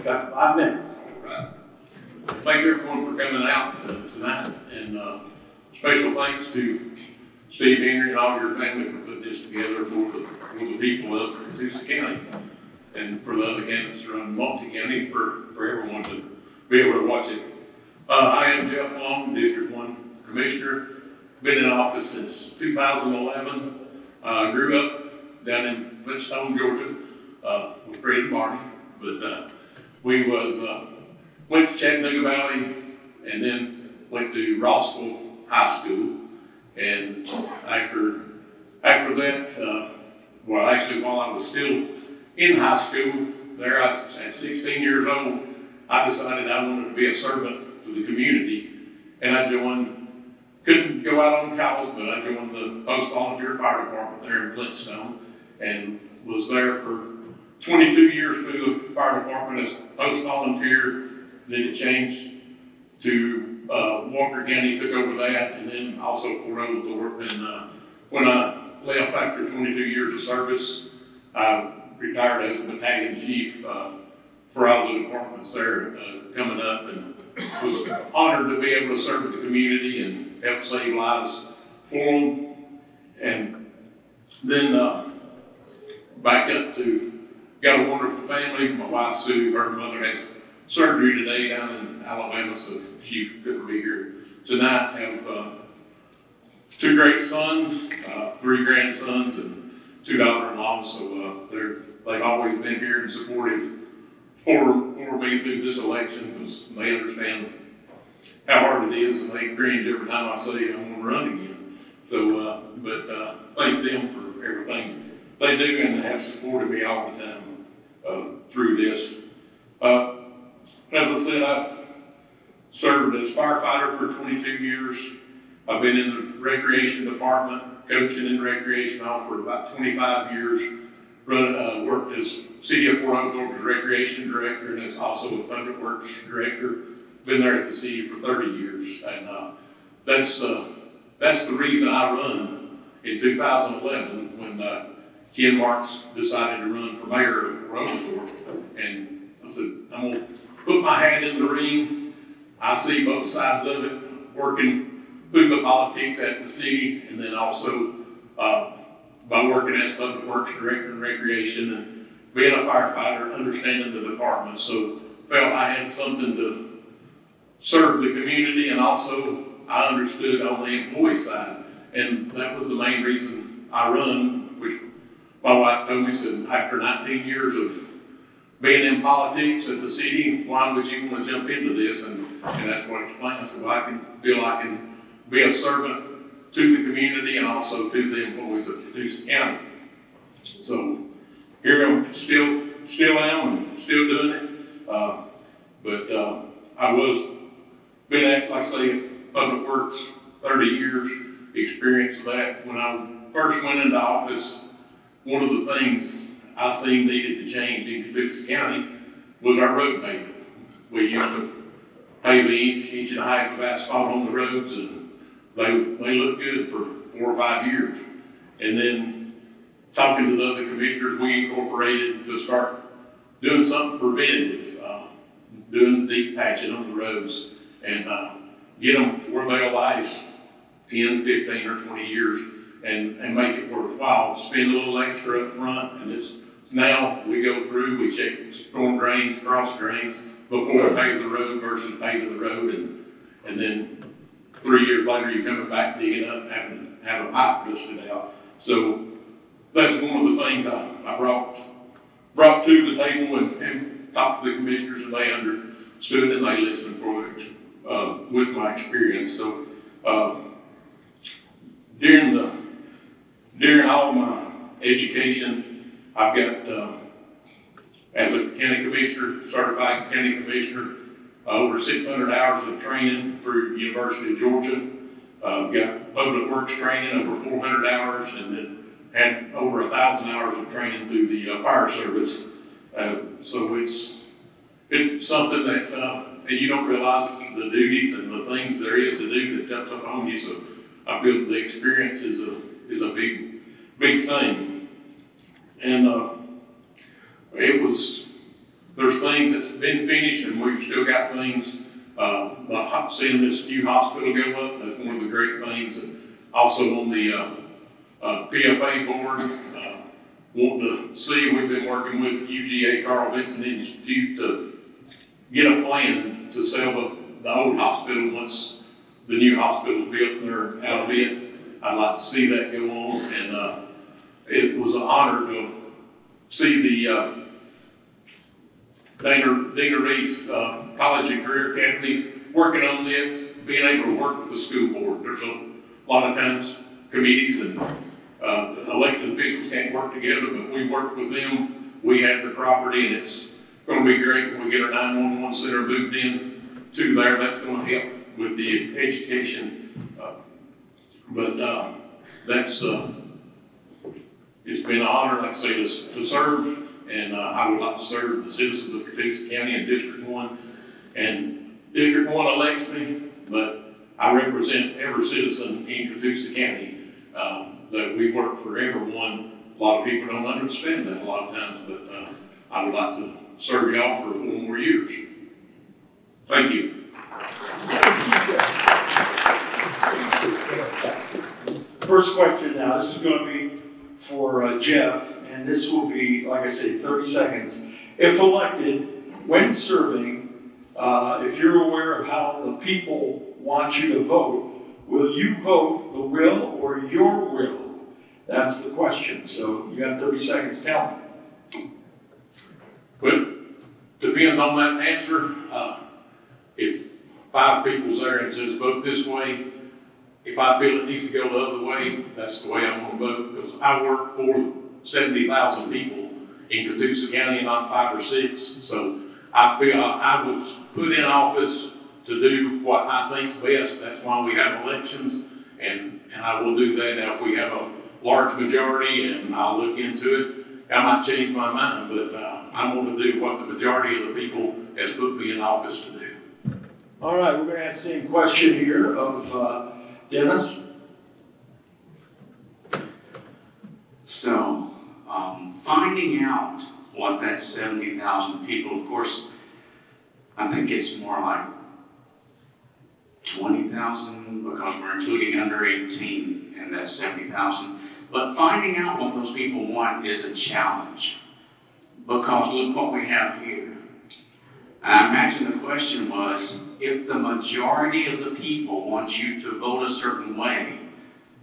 got 5 minutes. Right. Thank everyone for coming out tonight, and special thanks to Steve Henry and all your family for putting this together for the people of Catoosa County, and for the other candidates around multi-counties, for everyone to be able to watch it. I am Jeff Long, District 1 Commissioner. Been in office since 2011. Grew up down in Flintstone, Georgia, with Fred and Marty, but we went to Chattanooga Valley, and then went to Rossville High School. And after that, well, actually, while I was still in high school, there at 16 years old, I decided I wanted to be a servant to the community, and I couldn't go out on calls, but I joined the Post Volunteer Fire Department there in Flintstone, and was there for 22 years through the fire department as post volunteer. Then it changed to Walker County, took over that, and then also Fort Oglethorpe. And when I left after 22 years of service, I retired as a battalion chief for all the departments there coming up, and was honored to be able to serve the community and help save lives for them. And then back up to, got a wonderful family. My wife Sue, her mother has surgery today down in Alabama, so she couldn't be here tonight. Have 2 great sons, 3 grandsons, and 2 daughter-in-laws. So they've always been here and supportive for me through this election, because they understand how hard it is, and they cringe every time I say I'm going to run again. So, but thank them for everything they do, and have supported me all the time through this. As I said, I've served as firefighter for 22 years. I've been in the recreation department, coaching in recreation all for about 25 years. Worked as City of Fort Oglethorpe as recreation director, and as also a public works director. Been there at the city for 30 years, and that's the reason I run in 2011 when Ken Marks decided to run for mayor of Fort Oglethorpe. And I said, I'm gonna put my hand in the ring. I see both sides of it, working through the politics at the city, and then also by working as public works director and recreation, and being a firefighter, understanding the department. So felt I had something to serve the community, and also I understood on the employee side. And that was the main reason I run, which my wife told me, said, after 19 years of being in politics at the city, why would you want to jump into this? And that's what I explained. I said, well, I can be a servant to the community and also to the employees of Catoosa County. So here I'm still am and still doing it. But I was been at, like I say, public works, 30 years experience of that. When I first went into office, one of the things I seen needed to change in Catoosa County was our road paving. We used to pave an inch and a half of asphalt on the roads, and they looked good for 4 or 5 years. And then talking to the other commissioners, we incorporated to start doing something preventative, doing the deep patching on the roads, and get them to where they'll last 10, 15, or 20 years, and make it worthwhile. Spend a little extra up front, and it's now we go through, we check storm drains, cross drains before we pave the road versus paving the road, and then 3 years later you're coming back digging up, having to have a pipe busted out. So that's one of the things I brought to the table and talked to the commissioners, and they understood and they listened for it with my experience. So during all my education, I've got, as a county commissioner, certified county commissioner, over 600 hours of training through University of Georgia. I've got public works training, over 400 hours, and then had over 1,000 hours of training through the fire service. So it's something that, and you don't realize the duties and the things there is to do that jumps up on you. So I feel the experience is a big thing. And there's things that's been finished, and we've still got things. Seeing this new hospital go up, that's one of the great things. And also on the PFA board, wanting to see, we've been working with UGA Carl Vinson Institute to get a plan to sell the old hospital once the new hospital's built and they're out of it. I'd like to see that go on, and it was an honor to see the Dana Reese College and Career Academy working on it, being able to work with the school board. There's a lot of times committees and elected officials can't work together, but we work with them. We have the property, and it's going to be great when we get our 911 center moved in to there. That's going to help with the education. That's it's been an honor, like I say, to serve, and I would like to serve the citizens of Catoosa County and District 1. And District 1 elects me, but I represent every citizen in Catoosa County. That we work for everyone. A lot of people don't understand that a lot of times, but I would like to serve y'all for 4 more years. Thank you. First question now, this is going to be for Jeff, and this will be, like I say, 30 seconds. If elected, when serving, if you're aware of how the people want you to vote, will you vote the will or your will? That's the question. So you got 30 seconds. Tell me. Well, depends on that answer. If 5 people's there and says vote this way, if I feel it needs to go the other way, that's the way I'm going to vote, because I work for 70,000 people in Catoosa County, not 5 or 6. So I feel I was put in office to do what I think's best. That's why we have elections, and I will do that. Now, if we have a large majority, and I'll look into it, I might change my mind, but I'm going to do what the majority of the people has put me in office to do. All right, we're going to ask the same question here of Dennis. So, finding out what that 70,000 people, of course, I think it's more like 20,000 because we're including under 18 in that 70,000. But finding out what those people want is a challenge, because look what we have here. I imagine the question was, if the majority of the people want you to vote a certain way,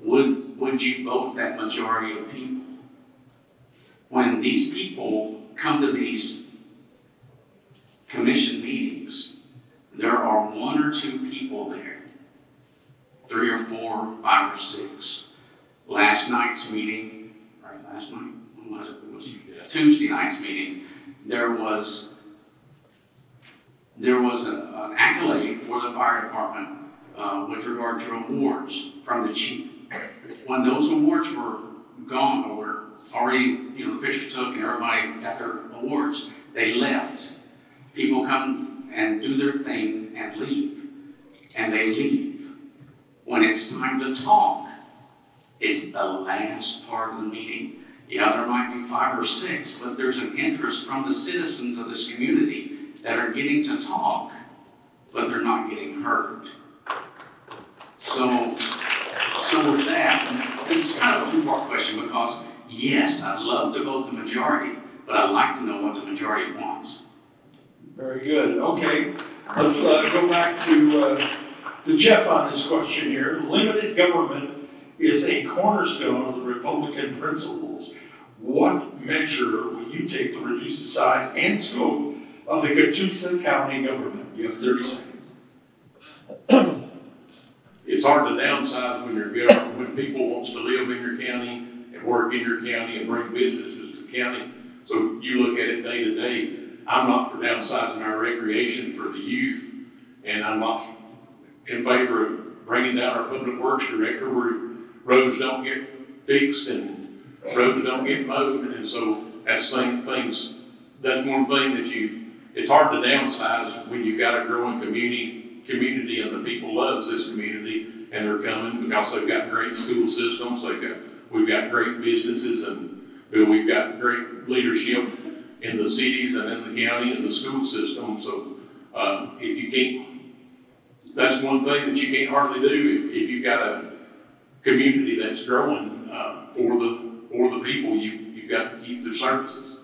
would you vote that majority of people? When these people come to these commission meetings, there are 1 or 2 people there, 3 or 4, 5 or 6. Last night's meeting, right, last night, when was it? It was Tuesday night's meeting, there was an accolade for the fire department with regard to awards from the chief. When those awards were gone, or were already, the pictures took and everybody got their awards, they left. People come and do their thing and leave, and they leave. When it's time to talk, it's the last part of the meeting. Yeah, there might be 5 or 6, but there's an interest from the citizens of this community that are getting to talk, but they're not getting heard. So with that, this is kind of a 2-part question, because yes, I'd love to vote the majority, but I'd like to know what the majority wants. Very good. Okay, let's go back to Jeff on this question here. Limited government is a cornerstone of the Republican principles. What measure will you take to reduce the size and scope of the Catoosa County government? You have 30 seconds. It's hard to downsize when people want to live in your county and work in your county and bring businesses to the county. So you look at it day to day. I'm not for downsizing our recreation for the youth, and I'm not in favor of bringing down our public works director where roads don't get fixed and roads don't get mowed. And so that's things. That's one thing that it's hard to downsize when you've got a growing community and the people loves this community, and they're coming because they've got great school systems, we've got great businesses, and we've got great leadership in the cities and in the county and the school system. So if you can't, that's one thing that you can't hardly do if you've got a community that's growing for the people. You've got to keep their services.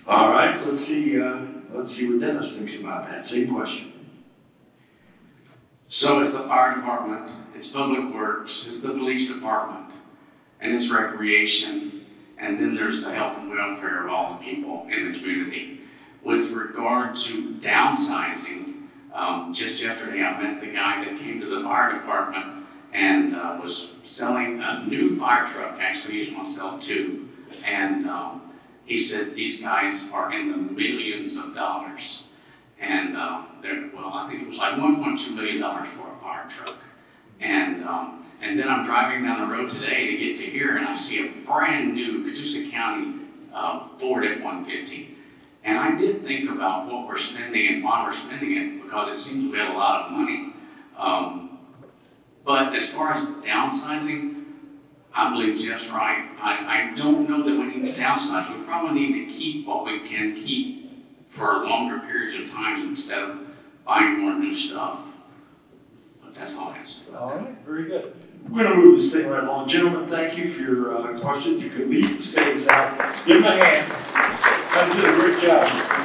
All right, let's see what Dennis thinks about that. Same question. So it's the fire department, it's public works, it's the police department, and it's recreation, and then there's the health and welfare of all the people in the community. With regard to downsizing, just yesterday I met the guy that came to the fire department and was selling a new fire truck. Actually, he's going to sell two. And he said these guys are in the millions of dollars. And I think it was like $1.2 million for a fire truck. And then I'm driving down the road today to get to here, and I see a brand new Catoosa County Ford F-150. And I did think about what we're spending and why we're spending it, because it seems we have a lot of money. But as far as downsizing, I believe Jeff's right. I don't know that we need to downsize. We probably need to keep what we can keep for longer periods of time instead of buying more new stuff. But that's all I have to say. All right, very good. We're going to move this thing right along. Gentlemen, thank you for your questions. You can leave the stage now. Give them a hand. You did a great job.